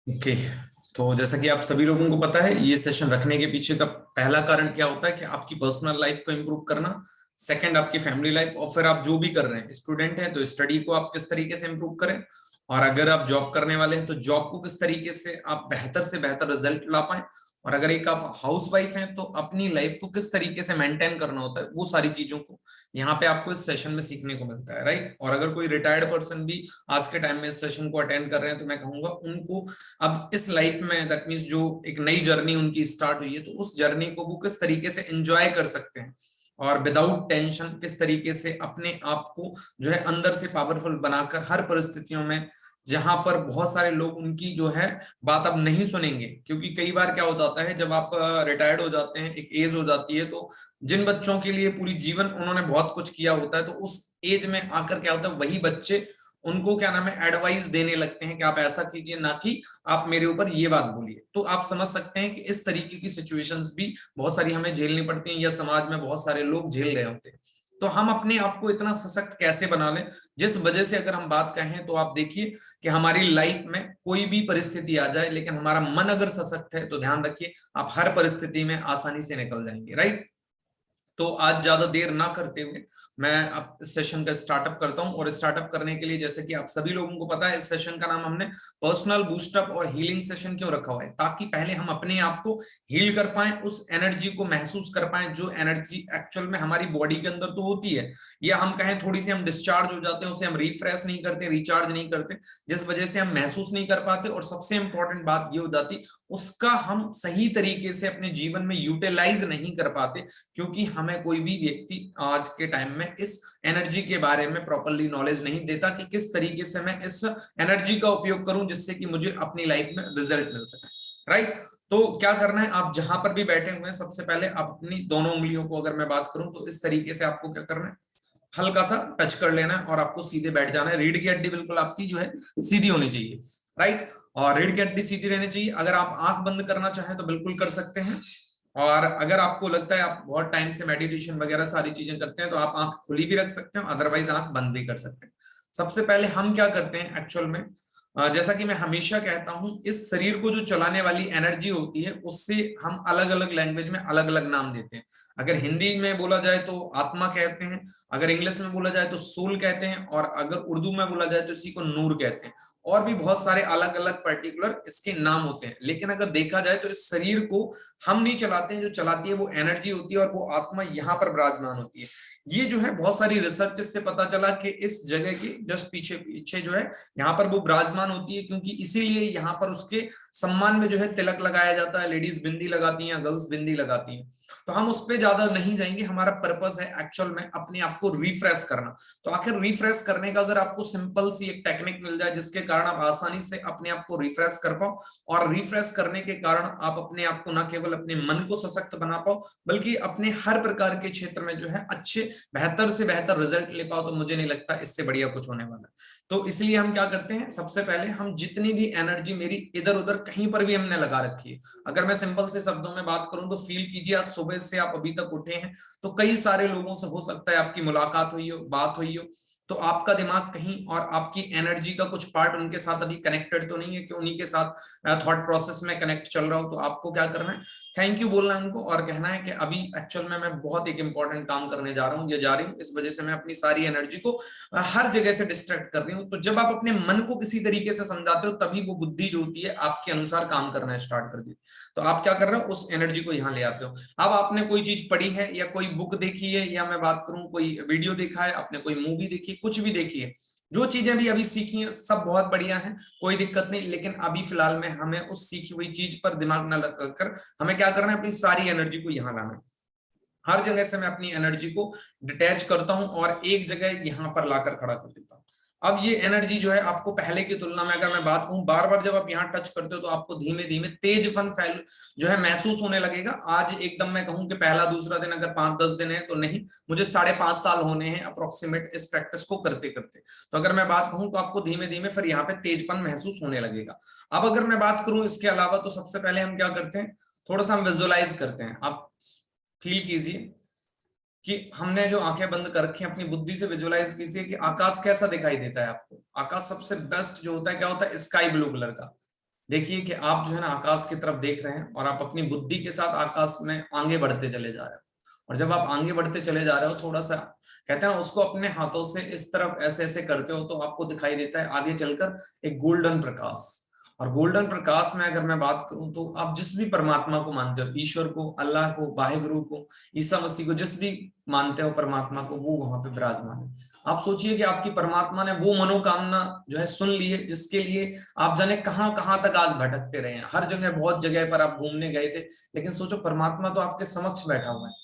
Okay. तो जैसा कि आप सभी लोगों को पता है, ये सेशन रखने के पीछे का पहला कारण क्या होता है कि आपकी पर्सनल लाइफ को इम्प्रूव करना, सेकंड आपकी फैमिली लाइफ, और फिर आप जो भी कर रहे हैं, स्टूडेंट हैं तो स्टडी को आप किस तरीके से इम्प्रूव करें, और अगर आप जॉब करने वाले हैं तो जॉब को किस तरीके से आप बेहतर से बेहतर रिजल्ट ला पाए, और अगर एक आप हाउस वाइफ हैं तो अपनी लाइफ को किस तरीके से मेंटेन करना होता है, वो सारी चीजों को यहाँ पे आपको इस सेशन में सीखने को मिलता है, राइट। और अगर कोई रिटायर्ड पर्सन भी आज के टाइम में इस सेशन को अटेंड कर रहे हैं तो मैं कहूंगा उनको अब इस लाइफ में, दैट मीन्स जो एक नई जर्नी उनकी स्टार्ट हुई है, तो उस जर्नी को वो किस तरीके से एंजॉय कर सकते हैं और विदाउट टेंशन किस तरीके से अपने आप को जो है अंदर से पावरफुल बनाकर हर परिस्थितियों में, जहां पर बहुत सारे लोग उनकी जो है बात अब नहीं सुनेंगे, क्योंकि कई बार क्या हो जाता है जब आप रिटायर्ड हो जाते हैं, एक एज हो जाती है, तो जिन बच्चों के लिए पूरी जीवन उन्होंने बहुत कुछ किया होता है, तो उस एज में आकर क्या होता है वही बच्चे उनको क्या नाम है एडवाइस देने लगते हैं कि आप ऐसा कीजिए, ना कि आप मेरे ऊपर ये बात बोलिए। तो आप समझ सकते हैं कि इस तरीके की सिचुएशंस भी बहुत सारी हमें झेलनी पड़ती हैं, या समाज में बहुत सारे लोग झेल रहे होते हैं। तो हम अपने आप को इतना सशक्त कैसे बना लें, जिस वजह से अगर हम बात कहें तो आप देखिए कि हमारी लाइफ में कोई भी परिस्थिति आ जाए, लेकिन हमारा मन अगर सशक्त है तो ध्यान रखिए आप हर परिस्थिति में आसानी से निकल जाएंगे, राइट। तो आज ज्यादा देर ना करते हुए मैं अब इस सेशन का स्टार्टअप करता हूं, और स्टार्टअप करने के लिए जैसे कि आप सभी लोगों को पता है, इस सेशन का नाम हमने पर्सनल बूस्टअप और हीलिंग सेशन क्यों रखा हुआ है, ताकि पहले हम अपने आप को हील कर पाए, उस एनर्जी को महसूस कर पाए जो एनर्जी एक्चुअल में हमारी बॉडी के अंदर तो होती है, या हम कहें थोड़ी सी हम डिस्चार्ज हो जाते हैं, उसे हम रिफ्रेश नहीं करते, रिचार्ज नहीं करते, जिस वजह से हम महसूस नहीं कर पाते, और सबसे इंपॉर्टेंट बात ये हो जाती उसका हम सही तरीके से अपने जीवन में यूटिलाइज नहीं कर पाते, क्योंकि हमें कोई भी व्यक्ति आज के टाइम में इस एनर्जी के बारे में प्रॉपरली नॉलेज नहीं देता कि किस तरीके से मैं इस एनर्जी का उपयोग करूं जिससे कि मुझे अपनी लाइफ में रिजल्ट मिल सके, राइट। तो क्या करना है, आप जहां पर भी बैठे हुए हैं सबसे पहले आप अपनी दोनों उंगलियों को, अगर मैं बात करूं तो इस तरीके से आपको क्या करना है, हल्का सा टच कर लेना है और आपको सीधे बैठ जाना है। रीढ़ की हड्डी बिल्कुल आपकी जो है सीधी होनी चाहिए, राइट। और रीढ़ की हड्डी सीधी रहनी चाहिए। अगर आप आंख बंद करना चाहें तो बिल्कुल कर सकते हैं, और अगर आपको लगता है आप बहुत टाइम से मेडिटेशन वगैरह सारी चीजें करते हैं तो आप आंख खुली भी रख सकते हैं, अदरवाइज आंख बंद भी कर सकते हैं। सबसे पहले हम क्या करते हैं एक्चुअल में, जैसा कि मैं हमेशा कहता हूं, इस शरीर को जो चलाने वाली एनर्जी होती है उससे हम अलग अलग लैंग्वेज में अलग अलग नाम देते हैं। अगर हिंदी में बोला जाए तो आत्मा कहते हैं, अगर इंग्लिश में बोला जाए तो सोल कहते हैं, और अगर उर्दू में बोला जाए तो इसी को नूर कहते हैं, और भी बहुत सारे अलग अलग पर्टिकुलर इसके नाम होते हैं। लेकिन अगर देखा जाए तो इस शरीर को हम नहीं चलाते हैं, जो चलाती है वो एनर्जी होती है, और वो आत्मा यहाँ पर विराजमान होती है। ये जो है बहुत सारी रिसर्च से पता चला कि इस जगह के जस्ट पीछे पीछे जो है यहाँ पर वो विराजमान होती है, क्योंकि इसीलिए यहाँ पर उसके सम्मान में जो है तिलक लगाया जाता है, लेडीज बिंदी लगाती हैं, गर्ल्स बिंदी लगाती हैं। तो हम उस पर ज्यादा नहीं जाएंगे, हमारा पर्पस है एक्चुअल में अपने आप को रिफ्रेश करना। तो आखिर रिफ्रेश करने का अगर आपको सिंपल सी एक टेक्निक मिल जाए जिसके कारण आप आसानी से अपने आप को रिफ्रेश कर पाओ, और रिफ्रेश करने के कारण आप अपने आप को न केवल अपने मन को सशक्त बना पाओ, बल्कि अपने हर प्रकार के क्षेत्र में जो है अच्छे बेहतर से बेहतर रिजल्ट ले पाओ, तो मुझे नहीं लगता इससे बढ़िया कुछ होने वाला है। तो इसलिए हम क्या करते हैं, सबसे पहले हम जितनी भी एनर्जी मेरी इधर उधर कहीं पर भी हमने लगा रखी है, अगर मैं सिंपल से शब्दों में बात करूं तो फील कीजिए आज सुबह से आप अभी तक उठे हैं, तो कई सारे लोगों से हो सकता है आपकी मुलाकात हुई हो, बात हुई हो, तो आपका दिमाग कहीं और आपकी एनर्जी का कुछ पार्ट उनके साथ अभी कनेक्टेड तो नहीं है कि उन्हीं के साथ थॉट प्रोसेस में कनेक्ट चल रहा हो। तो आपको क्या करना है, थैंक यू बोलना है उनको, और कहना है कि अभी एक्चुअल में मैं बहुत एक इंपॉर्टेंट काम करने जा रहा हूँ या जा रही हूँ, इस वजह से मैं अपनी सारी एनर्जी को हर जगह से डिस्ट्रैक्ट कर रही हूँ। तो जब आप अपने मन को किसी तरीके से समझाते हो तभी वो बुद्धि जो होती है आपके अनुसार काम करना स्टार्ट कर दी। तो आप क्या कर रहे हो, उस एनर्जी को यहाँ ले आते हो। अब आपने कोई चीज पढ़ी है या कोई बुक देखी है, या मैं बात करूं कोई वीडियो देखा है, आपने कोई मूवी देखी, कुछ भी देखी है, जो चीजें भी अभी सीखी हैं सब बहुत बढ़िया है, कोई दिक्कत नहीं। लेकिन अभी फिलहाल में हमें उस सीखी हुई चीज पर दिमाग न लगाकर हमें क्या करना है, अपनी सारी एनर्जी को यहाँ लाना है। हर जगह से मैं अपनी एनर्जी को डिटैच करता हूं और एक जगह यहां पर लाकर खड़ा कर देता हूं। अब ये एनर्जी जो है आपको पहले की तुलना में, अगर मैं बात कहूं, बार बार जब आप यहाँ टच करते हो तो आपको धीमे धीमे तेजपन फैल जो है महसूस होने लगेगा। आज एकदम मैं कहूं कि पहला दूसरा दिन अगर 5-10 दिन है तो नहीं, मुझे 5.5 साल होने हैं अप्रोक्सीमेट इस प्रैक्टिस को करते करते। तो अगर मैं बात कहूं तो आपको धीमे धीमे फिर यहाँ पे तेजपन महसूस होने लगेगा। अब अगर मैं बात करूं इसके अलावा, तो सबसे पहले हम क्या करते हैं, थोड़ा सा हम विजुअलाइज करते हैं। आप फील कीजिए कि हमने जो आंखें बंद कर रखी हैं, अपनी बुद्धि से विजुअलाइज कीजिए कि आकाश कैसा दिखाई देता है आपको। आकाश सबसे बेस्ट जो होता है क्या होता है, स्काई ब्लू कलर का। देखिए कि आप जो है ना आकाश की तरफ देख रहे हैं और आप अपनी बुद्धि के साथ आकाश में आगे बढ़ते चले जा रहे हो। और जब आप आगे बढ़ते चले जा रहे हो, थोड़ा सा कहते हैं ना उसको अपने हाथों से इस तरफ ऐसे ऐसे करते हो, तो आपको दिखाई देता है आगे चलकर एक गोल्डन प्रकाश। और गोल्डन प्रकाश में अगर मैं बात करूं तो आप जिस भी परमात्मा को मानते हो, ईश्वर को, अल्लाह को, वाहिगुरु को, ईसा मसीह को, जिस भी मानते हो परमात्मा को, वो वहां पे विराजमान है। आप सोचिए कि आपकी परमात्मा ने वो मनोकामना जो है सुन ली है, जिसके लिए आप जाने कहां कहां तक आज भटकते रहे हैं। हर जगह बहुत जगह पर आप घूमने गए थे, लेकिन सोचो परमात्मा तो आपके समक्ष बैठा हुआ है।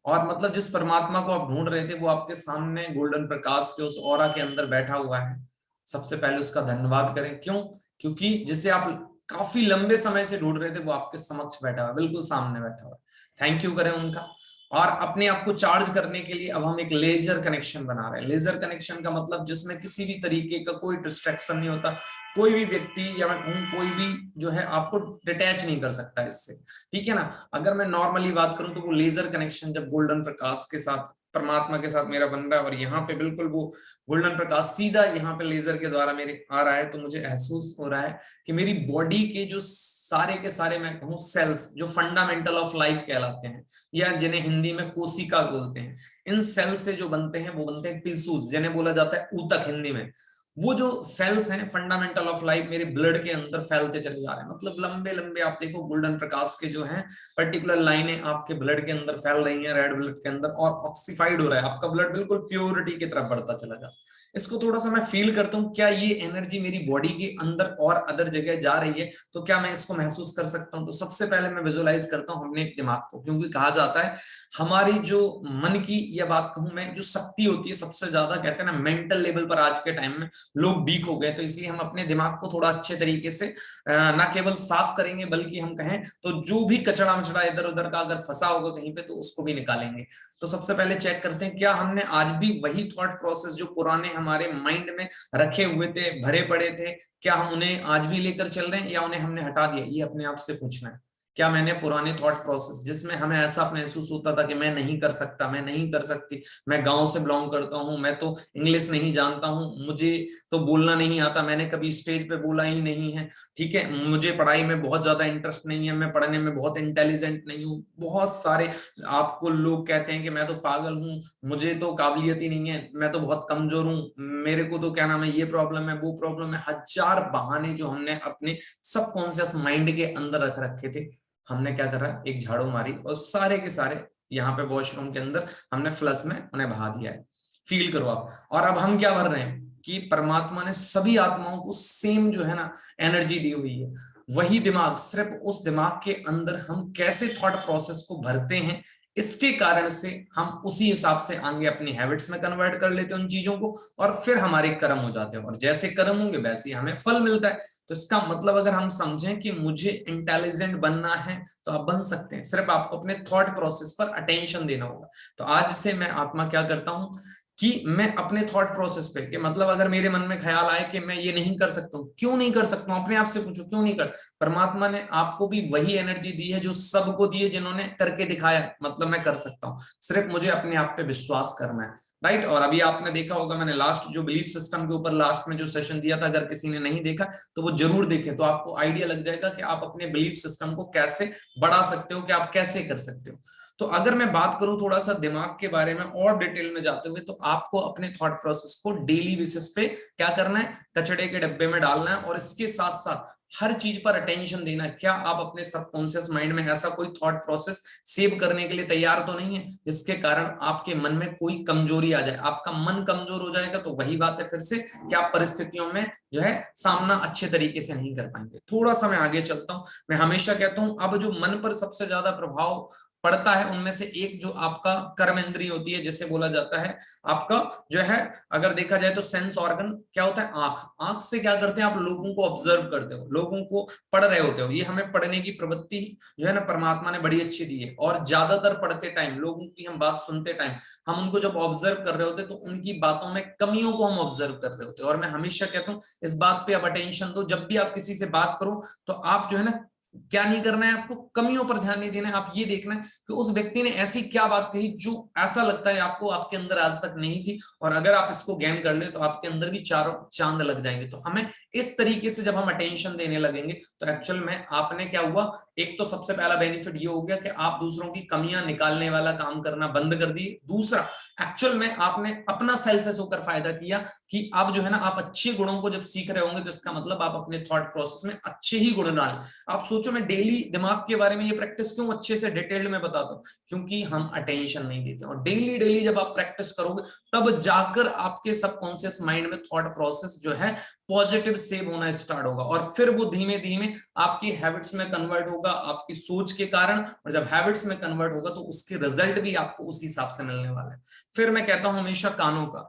और मतलब जिस परमात्मा को आप ढूंढ रहे थे वो आपके सामने गोल्डन प्रकाश के उस ऑरा के अंदर बैठा हुआ है। सबसे पहले उसका धन्यवाद करें। क्यों? क्योंकि जिसे आप काफी लंबे समय से ढूंढ रहे थे वो आपके समक्ष बैठा हुआ है, बिल्कुल सामने बैठा हुआ है। थैंक यू करें उनका। और अपने आप को चार्ज करने के लिए अब हम एक लेजर कनेक्शन बना रहे हैं। लेजर कनेक्शन का मतलब जिसमें किसी भी तरीके का कोई डिस्ट्रैक्शन नहीं होता, कोई भी व्यक्ति या मैं कहूँ कोई भी जो है आपको डिटैच नहीं कर सकता इससे, ठीक है ना। अगर मैं नॉर्मली बात करूं तो वो लेजर कनेक्शन जब गोल्डन प्रकाश के साथ, परमात्मा के साथ मेरा बन रहा है और यहाँ पे बिल्कुल वो गोल्डन प्रकाश सीधा यहाँ पे लेजर के द्वारा मेरे आ रहा है, तो मुझे महसूस हो रहा है कि मेरी बॉडी के जो सारे के सारे मैं कहूँ सेल्स, जो फंडामेंटल ऑफ लाइफ कहलाते हैं या जिन्हें हिंदी में कोशिका बोलते हैं, इन सेल से जो बनते हैं वो बनते हैं टिश्यूज, जिन्हें बोला जाता है ऊतक हिंदी में। वो जो सेल्स हैं फंडामेंटल ऑफ लाइफ मेरे ब्लड के अंदर फैलते चले जा रहे हैं। मतलब लंबे लंबे आप देखो गोल्डन प्रकाश के जो हैं पर्टिकुलर लाइनें आपके ब्लड के अंदर फैल रही हैं, रेड ब्लड के अंदर, और ऑक्सीफाइड हो रहा है आपका ब्लड, बिल्कुल प्योरिटी की तरफ बढ़ता चला जा। इसको थोड़ा सा मैं फील करता हूँ, क्या ये एनर्जी मेरी बॉडी के अंदर और अदर जगह जा रही है, तो क्या मैं इसको महसूस कर सकता हूँ? तो सबसे पहले मैं विजुअलाइज करता हूँ अपने दिमाग को, क्योंकि कहा जाता है हमारी जो मन की या बात कहूं मैं जो शक्ति होती है सबसे ज्यादा, कहते हैं ना मेंटल लेवल पर आज के टाइम में लोग वीक हो गए। तो इसलिए हम अपने दिमाग को थोड़ा अच्छे तरीके से ना केवल साफ करेंगे, बल्कि हम कहें तो जो भी कचड़ा मचड़ा इधर उधर का अगर फंसा होगा कहीं पे तो उसको भी निकालेंगे। तो सबसे पहले चेक करते हैं क्या हमने आज भी वही थॉट प्रोसेस जो पुराने हमारे माइंड में रखे हुए थे, भरे पड़े थे, क्या हम उन्हें आज भी लेकर चल रहे हैं या उन्हें हमने हटा दिया? ये अपने आप से पूछना है। क्या मैंने पुराने थॉट प्रोसेस जिसमें हमें ऐसा महसूस होता था कि मैं नहीं कर सकता, मैं नहीं कर सकती, मैं गांव से बिलोंग करता हूं, मैं तो इंग्लिश नहीं जानता हूं, मुझे तो बोलना नहीं आता, मैंने कभी स्टेज पे बोला ही नहीं है, ठीक है, मुझे पढ़ाई में बहुत ज्यादा इंटरेस्ट नहीं है, मैं पढ़ने में बहुत इंटेलिजेंट नहीं हूँ, बहुत सारे आपको लोग कहते हैं कि मैं तो पागल हूँ, मुझे तो काबिलियत ही नहीं है, मैं तो बहुत कमजोर हूँ, मेरे को तो क्या नाम है ये प्रॉब्लम है वो प्रॉब्लम है, हजार बहाने जो हमने अपने सबकॉन्शियस माइंड के अंदर रख रखे थे। हमने क्या करा, एक झाड़ू मारी और सारे के सारे यहाँ पे वॉशरूम के अंदर हमने फ्लश में उन्हें बहा दिया है। फील करो आप। और अब हम क्या भर रहे हैं कि परमात्मा ने सभी आत्माओं को सेम जो है ना एनर्जी दी हुई है। वही दिमाग, सिर्फ उस दिमाग के अंदर हम कैसे थॉट प्रोसेस को भरते हैं, इसके कारण से हम उसी हिसाब से आगे अपनी हैबिट्स में कन्वर्ट कर लेते हैं उन चीजों को, और फिर हमारे कर्म हो जाते हैं, और जैसे कर्म होंगे वैसे ही हमें फल मिलता है। तो इसका मतलब अगर हम समझें कि मुझे इंटेलिजेंट बनना है तो आप बन सकते हैं, सिर्फ आपको अपने थॉट प्रोसेस पर अटेंशन देना होगा। तो आज से मैं आत्मा क्या करता हूं कि मैं अपने थॉट प्रोसेस पे, कि मतलब अगर मेरे मन में ख्याल आए कि मैं ये नहीं कर सकता हूँ, क्यों नहीं कर सकता हूँ, अपने आप से पूछो क्यों नहीं कर। परमात्मा ने आपको भी वही एनर्जी दी है जो सबको दी है, जिन्होंने करके दिखाया, मतलब मैं कर सकता हूँ, सिर्फ मुझे अपने आप पे विश्वास करना है, राइट। और अभी आपने देखा होगा मैंने लास्ट जो बिलीफ सिस्टम के ऊपर लास्ट में जो सेशन दिया था, अगर किसी ने नहीं देखा तो वो जरूर देखे, तो आपको आइडिया लग जाएगा कि आप अपने बिलीफ सिस्टम को कैसे बढ़ा सकते हो, कि आप कैसे कर सकते हो। तो अगर मैं बात करूं थोड़ा सा दिमाग के बारे में और डिटेल में जाते हुए, तो आपको अपने थॉट प्रोसेस को डेली बेसिस पे क्या करना है, कचड़े के डब्बे में डालना है, और इसके साथ साथ हर चीज पर अटेंशन देना है। क्या आप अपने सबकॉन्शियस माइंड में ऐसा कोई थॉट प्रोसेस सेव करने के लिए तैयार तो नहीं है जिसके कारण आपके मन में कोई कमजोरी आ जाए? आपका मन कमजोर हो जाएगा तो वही बात है फिर से कि आप परिस्थितियों में जो है सामना अच्छे तरीके से नहीं कर पाएंगे। थोड़ा सा मैं आगे चलता हूं। मैं हमेशा कहता हूं अब जो मन पर सबसे ज्यादा प्रभाव पड़ता है उनमें से एक जो आपका कर्म इंद्रिय होती है, जिसे बोला जाता है आपका जो है, अगर देखा जाए तो सेंस ऑर्गन क्या होता है, आंख। आंख से क्या करते हैं आप, लोगों को ऑब्जर्व करते हो, लोगों को पढ़ रहे होते हो। ये हमें पढ़ने की प्रवृत्ति जो है ना परमात्मा ने बड़ी अच्छी दी है, और ज्यादातर पढ़ते टाइम, लोगों की हम बात सुनते टाइम, हम उनको जब ऑब्जर्व कर रहे होते तो उनकी बातों में कमियों को हम ऑब्जर्व कर रहे होते। और मैं हमेशा कहता हूँ इस बात पे आप अटेंशन दो, जब भी आप किसी से बात करो तो आप जो है ना क्या नहीं करना है आपको, कमियों पर ध्यान नहीं देना है। आप ये देखना है कि उस व्यक्ति ने ऐसी क्या बात कही जो ऐसा लगता है आपको आपके अंदर आज तक नहीं थी, और अगर आप इसको गेन कर ले तो आपके अंदर भी चारों चांद लग जाएंगे। तो हमें इस तरीके से जब हम अटेंशन देने लगेंगे तो एक्चुअल में आपने क्या हुआ, एक तो सबसे पहला बेनिफिट ये हो गया कि आप दूसरों की कमियां निकालने वाला काम करना बंद कर दिए। दूसरा, एक्चुअल में आपने अपना सेल्फ होकर फायदा किया कि अब जो है ना आप अच्छे गुणों को जब सीख रहे होंगे तो इसका मतलब आप अपने थॉट प्रोसेस में अच्छे ही गुण डालें। आप सोचो मैं डेली दिमाग के बारे में ये प्रैक्टिस क्यों अच्छे से डिटेल्ड में बताता हूँ, क्योंकि हम अटेंशन नहीं देते। और डेली डेली जब आप प्रैक्टिस करोगे तब जाकर आपके सबकॉन्शियस माइंड में थॉट प्रोसेस जो है पॉजिटिव सेव होना स्टार्ट होगा, और फिर वो धीमे धीमे आपकी हैबिट्स में कन्वर्ट होगा आपकी सोच के कारण। और जब हैबिट्स में कन्वर्ट होगा तो उसके रिजल्ट भी आपको उस हिसाब से मिलने वाले हैं। फिर मैं कहता हूं हमेशा कानों का,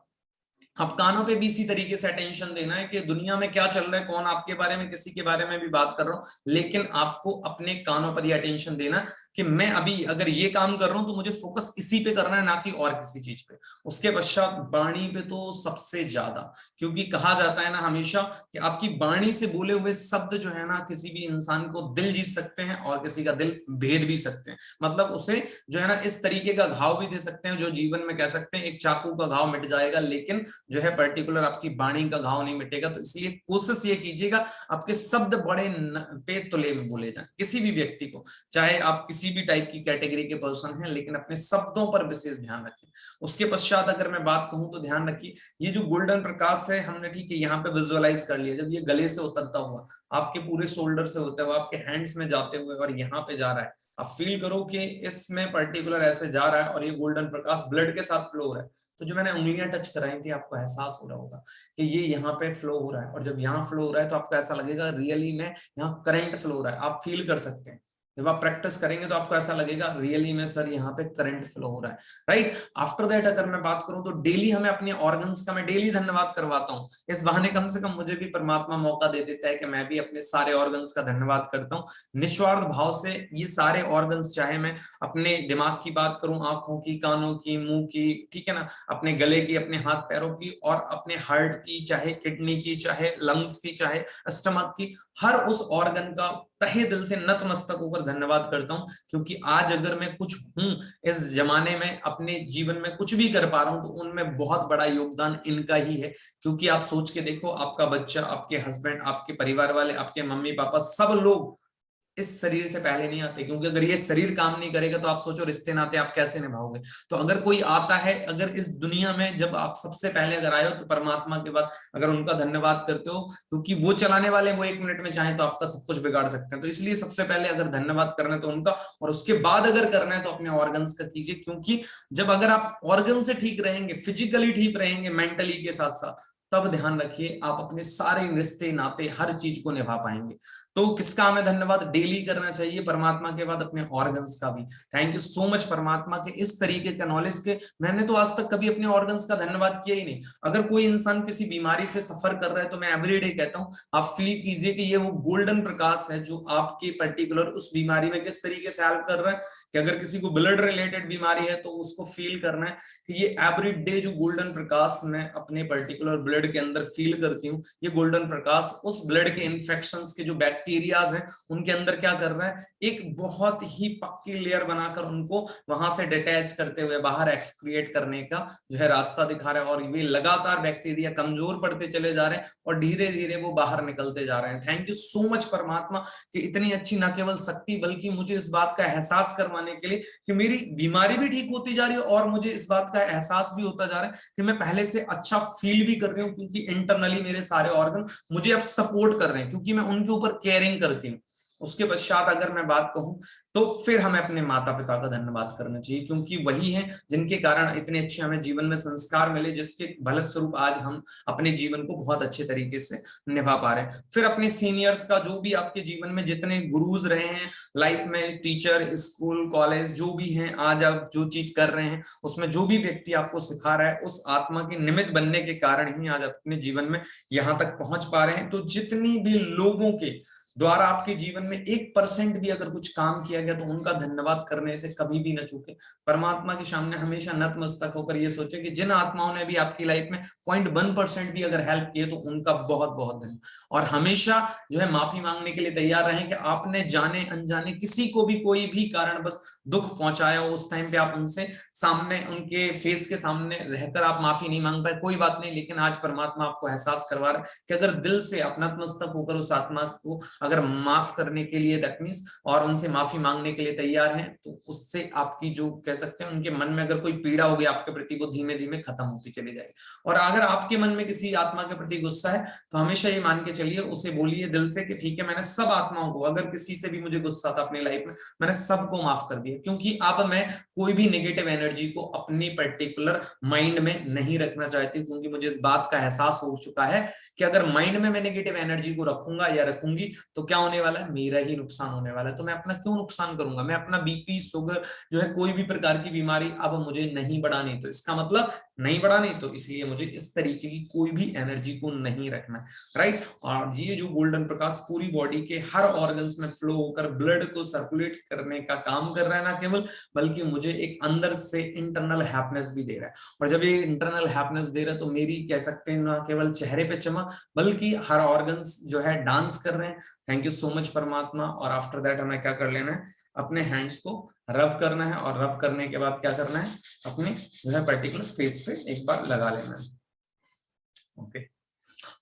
अब कानों पे भी इसी तरीके से अटेंशन देना है कि दुनिया में क्या चल रहा है, कौन आपके बारे में किसी के बारे में भी बात कर रहा हूं, लेकिन आपको अपने कानों पर ही अटेंशन देना कि मैं अभी अगर ये काम कर रहा हूं तो मुझे फोकस इसी पे करना है, ना कि और किसी चीज पे। उसके पश्चात वाणी पे तो सबसे ज्यादा, क्योंकि कहा जाता है ना हमेशा कि आपकी वाणी से बोले हुए शब्द जो है ना किसी भी इंसान को दिल जीत सकते हैं और किसी का दिल भेद भी सकते हैं। मतलब उसे जो है ना इस तरीके का घाव भी दे सकते हैं जो जीवन में कह सकते हैं एक चाकू का घाव मिट जाएगा, लेकिन जो है पर्टिकुलर आपकी वाणी का घाव नहीं मिटेगा। तो इसलिए कोशिश ये कीजिएगा आपके शब्द बड़े पे तुले में बोले जाएं। किसी भी व्यक्ति को, चाहे आप किसी भी टाइप की कैटेगरी के पर्सन हैं, लेकिन अपने शब्दों पर विशेष ध्यान रखें। उसके पश्चात अगर मैं बात कहूं तो ध्यान रखिए ये जो गोल्डन प्रकाश है हमने ठीक है यहाँ पे विजुअलाइज कर लिया, जब ये गले से उतरता हुआ आपके पूरे शोल्डर से होते हुए आपके हैंड्स में जाते हुए और यहाँ पे जा रहा है, आप फील करो कि इसमें पर्टिकुलर ऐसे जा रहा है और ये गोल्डन प्रकाश ब्लड के साथ फ्लो हो रहा है। तो जो मैंने उंगलियां टच कराई थी आपको एहसास हो रहा होगा कि ये यहाँ पे फ्लो हो रहा है, और जब यहाँ फ्लो हो रहा है तो आपको ऐसा लगेगा रियली में यहाँ करंट फ्लो हो रहा है। आप फील कर सकते हैं जब आप प्रैक्टिस करेंगे तो आपको ऐसा लगेगा रियली में सर यहाँ पे करंट फ्लो हो रहा है, राइट। आफ्टर दैट अगर मैं बात करूं तो डेली हमें अपने ऑर्गन्स का मैं डेली धन्यवाद करवाता हूँ। इस बहाने कम से कम मुझे भी परमात्मा मौका दे देता है कि मैं भी अपने सारे ऑर्गन्स का धन्यवाद करता हूँ निस्वार्थ भाव से। ये सारे ऑर्गन्स, चाहे मैं अपने दिमाग की बात करूं, आंखों की, कानों की, मुंह की, ठीक है ना, अपने गले की, अपने हाथ पैरों की, और अपने हार्ट की, चाहे किडनी की, चाहे लंग्स की, चाहे स्टमक की, हर उस ऑर्गन का तहे दिल से नतमस्तक होकर धन्यवाद करता हूं। क्योंकि आज अगर मैं कुछ हूं इस जमाने में, अपने जीवन में कुछ भी कर पा रहा हूं तो उनमें बहुत बड़ा योगदान इनका ही है। क्योंकि आप सोच के देखो, आपका बच्चा, आपके हस्बैंड, आपके परिवार वाले, आपके मम्मी पापा, सब लोग इस शरीर से पहले नहीं आते, क्योंकि अगर ये शरीर काम नहीं करेगा तो आप सोचो रिश्ते नाते आप कैसे निभाओगे। तो अगर कोई आता है, अगर इस दुनिया में जब आप सबसे पहले अगर आए हो तो परमात्मा के बाद अगर उनका धन्यवाद करते हो, क्योंकि वो चलाने वाले वो 1 मिनट में चाहे तो आपका सब कुछ बिगाड़ सकते हैं। तो इसलिए सबसे पहले अगर धन्यवाद करना है तो उनका, और उसके बाद अगर करना है तो अपने ऑर्गन्स का कीजिए। क्योंकि जब अगर आप ऑर्गन से ठीक रहेंगे, फिजिकली ठीक रहेंगे, मेंटली के साथ साथ, तब ध्यान रखिए आप अपने सारे रिश्ते नाते हर चीज को निभा पाएंगे। तो किसका हमें धन्यवाद डेली करना चाहिए? परमात्मा के बाद अपने ऑर्गन्स का भी। थैंक यू सो मच परमात्मा के इस तरीके का नॉलेज के, मैंने तो आज तक कभी अपने ऑर्गन्स का धन्यवाद किया ही नहीं। अगर कोई इंसान किसी बीमारी से सफर कर रहा है तो मैं एवरीडे कहता हूँ आप फील कीजिए कि ये वो गोल्डन प्रकाश है जो आपके पर्टिकुलर उस बीमारी में किस तरीके से हेल्प कर रहा है। कि अगर किसी को ब्लड रिलेटेड बीमारी है तो उसको फील करना है कि ये एवरीडे जो गोल्डन प्रकाश मैं अपने पर्टिकुलर ब्लड के अंदर फील करती हूँ, ये गोल्डन प्रकाश उस ब्लड के इन्फेक्शंस के जो बैक्टीरियाज हैं उनके अंदर क्या कर रहा है, एक बहुत ही पक्की लेयर बनाकर उनको वहां से डिटैच करते हुए बाहर एक्सक्रिएट करने का जो है रास्ता दिखा रहा है। और ये लगातार बैक्टीरिया कमजोर पड़ते चले जा रहे हैं और धीरे धीरे वो बाहर निकलते जा रहे हैं। थैंक यू सो मच परमात्मा कि इतनी अच्छी न केवल शक्ति बल्कि मुझे इस बात का एहसास करवाने के लिए कि मेरी बीमारी भी ठीक होती जा रही है और मुझे इस बात का एहसास भी होता जा रहा है कि मैं पहले से अच्छा फील भी कर रही हूँ, क्योंकि इंटरनली मेरे सारे ऑर्गन मुझे अब सपोर्ट कर रहे हैं, क्योंकि मैं उनके ऊपर केयरिंग करती हूँ। उसके पश्चात अगर मैं बात कहूं तो फिर हमें अपने माता पिता का धन्यवाद करना चाहिए, क्योंकि वही हैं जिनके कारण इतने अच्छे हमें जीवन में संस्कार मिले, जिसके फलस्वरूप आज हम अपने जीवन को बहुत अच्छे तरीके से निभा पा रहे हैं। फिर अपने सीनियर्स का, जो भी आपके जीवन में जितने गुरुज रहे हैं लाइफ में, टीचर, स्कूल, कॉलेज, जो भी हैं, आज आप जो चीज कर रहे हैं उसमें जो भी व्यक्ति आपको सिखा रहा है उस आत्मा के निमित्त बनने के कारण ही आज अपने जीवन में यहाँ तक पहुंच पा रहे हैं। तो जितनी भी लोगों के द्वारा आपके जीवन में 1% भी अगर कुछ काम किया गया तो उनका धन्यवाद करने से कभी भी न चूके। परमात्मा के सामने हमेशा नतमस्तक होकर ये सोचे कि जिन आत्माओं ने भी आपकी लाइफ में 0.1% भी अगर हेल्प किए तो उनका बहुत बहुत धन्यवाद। और हमेशा जो है माफी मांगने के लिए तैयार रहें कि आपने जाने अनजाने किसी को भी कोई भी कारण बस दुख पहुंचाया हो, उस टाइम पे आप उनसे सामने, उनके फेस के सामने रहकर आप माफी नहीं मांग पाए, कोई बात नहीं, लेकिन आज परमात्मा आपको एहसास करवा रहा है कि अगर दिल से अपना नतमस्तक होकर उस आत्मा को अगर माफ करने के लिए दैट मींस और उनसे माफी मांगने के लिए तैयार हैं, तो उससे आपकी जो कह सकते हैं उनके मन में अगर कोई पीड़ा होगी आपके प्रति, वो धीमे धीमे खत्म होती चली जाएगी। और अगर आपके मन में किसी आत्मा के प्रति गुस्सा है तो हमेशा ये मान के चलिए, उसे बोलिए दिल से कि ठीक है, मैंने सब आत्माओं को, अगर किसी से भी मुझे गुस्सा था अपनी लाइफ में, मैंने सबको माफ कर दिया, क्योंकि अब मैं कोई भी नेगेटिव एनर्जी को अपनी पर्टिकुलर माइंड में नहीं रखना चाहती, क्योंकि मुझे इस बात का एहसास हो चुका है कि अगर माइंड में मैं नेगेटिव एनर्जी को रखूंगा या रखूंगी तो क्या होने वाला है, मेरा ही नुकसान होने वाला है। तो मैं अपना क्यों नुकसान करूंगा, मैं अपना बीपी, शुगर जो है कोई भी प्रकार की बीमारी अब मुझे नहीं बढ़ानी, तो इसका मतलब नहीं बढ़ानी, तो इसलिए मुझे इस तरीके की कोई भी एनर्जी को नहीं रखना, राइट। और ये जो गोल्डन प्रकाश पूरी बॉडी के हर ऑर्गन्स में फ्लो होकर ब्लड को सर्कुलेट करने का काम कर रहा है, ना केवल बल्कि मुझे एक अंदर से इंटरनल हैप्पीनेस भी दे रहा है। और जब ये इंटरनल हैप्पीनेस दे रहा है तो मेरी कह सकते हैं ना केवल चेहरे पे चमक, बल्कि हर ऑर्गन्स जो है डांस कर रहे हैं। थैंक यू सो मच परमात्मा। और आफ्टर दैट हमें क्या कर लेना है, अपने हैंड्स को रब करना है, और रब करने के बाद क्या करना है, अपने जो है पर्टिकुलर फेस पे एक बार लगा लेना है। ओके,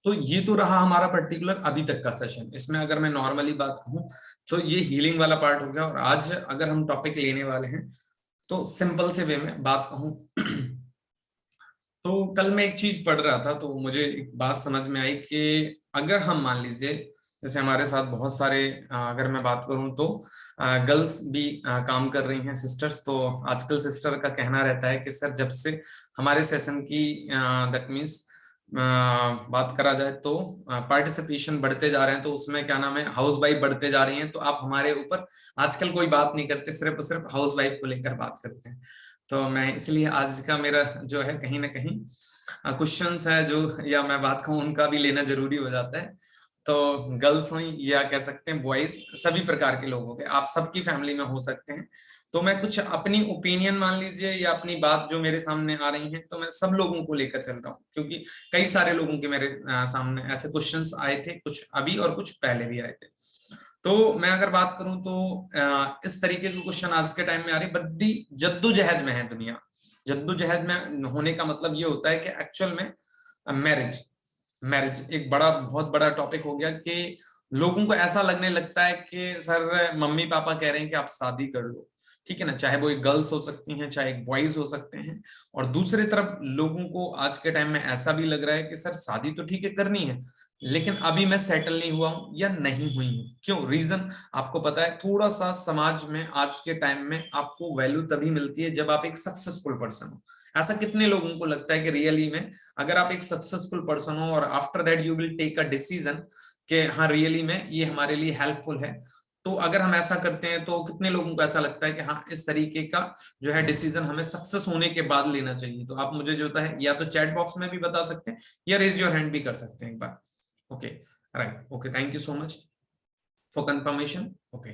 तो ये तो रहा हमारा पर्टिकुलर अभी तक का सेशन। इसमें अगर मैं नॉर्मली बात कहूं तो ये हीलिंग वाला पार्ट हो गया। और आज अगर हम टॉपिक लेने वाले हैं तो सिंपल से वे में बात कहूं तो कल मैं एक चीज पढ़ रहा था तो मुझे एक बात समझ में आई कि अगर हम मान लीजिए जैसे हमारे साथ बहुत सारे अगर मैं बात करूं तो गर्ल्स भी काम कर रही हैं, सिस्टर्स। तो आजकल सिस्टर का कहना रहता है कि सर जब से हमारे सेशन की दैट मीन्स बात करा जाए तो पार्टिसिपेशन बढ़ते जा रहे हैं, तो उसमें क्या नाम है, हाउस वाइफ बढ़ते जा रही हैं, तो आप हमारे ऊपर आजकल कोई बात नहीं करते, सिर्फ हाउस वाइफ को लेकर बात करते हैं। तो मैं इसलिए आज का मेरा जो है कहीं ना कहीं क्वेश्चंस है जो, या मैं बात कहूँ उनका भी लेना जरूरी हो जाता है। तो गर्ल्स हुई या कह सकते हैं बॉयज, सभी प्रकार के लोग हो गए, आप सबकी फैमिली में हो सकते हैं। तो मैं कुछ अपनी ओपिनियन मान लीजिए या अपनी बात जो मेरे सामने आ रही है तो मैं सब लोगों को लेकर चल रहा हूँ, क्योंकि कई सारे लोगों के मेरे सामने ऐसे क्वेश्चंस आए थे, कुछ अभी और कुछ पहले भी आए थे। तो मैं अगर बात करूं तो इस तरीके के क्वेश्चन आज के टाइम में आ रही, बड़ी जद्दोजहद में है दुनिया। जद्दोजहद में होने का मतलब ये होता है कि एक्चुअल में मैरिज मैरिज एक बहुत बड़ा टॉपिक हो गया कि लोगों को ऐसा लगने लगता है कि सर मम्मी पापा कह रहे हैं कि आप शादी कर लो, ठीक है ना, चाहे वो एक गर्ल्स हो सकती हैं चाहे एक बॉयज हो सकते हैं। और दूसरी तरफ लोगों को आज के टाइम में ऐसा भी लग रहा है कि सर शादी तो ठीक है करनी है, लेकिन अभी मैं सेटल नहीं हुआ हूं या नहीं हुई हूं। क्यों, रीजन आपको पता है, थोड़ा सा समाज में आज के टाइम में आपको वैल्यू तभी मिलती है जब आप एक सक्सेसफुल पर्सन हो। ऐसा कितने लोगों को लगता है कि रियली में अगर आप एक सक्सेसफुल पर्सन हो और after that you will take a decision कि हाँ रियली में ये हमारे लिए हेल्पफुल है, तो अगर हम ऐसा करते हैं तो कितने लोगों को ऐसा लगता है कि हाँ इस तरीके का जो है डिसीजन हमें सक्सेस होने के बाद लेना चाहिए। तो आप मुझे जो होता है या तो चैट बॉक्स में भी बता सकते हैं या रेज योर हैंड भी कर सकते हैं एक बार। Okay right, okay, thank you so much for confirmation. Okay,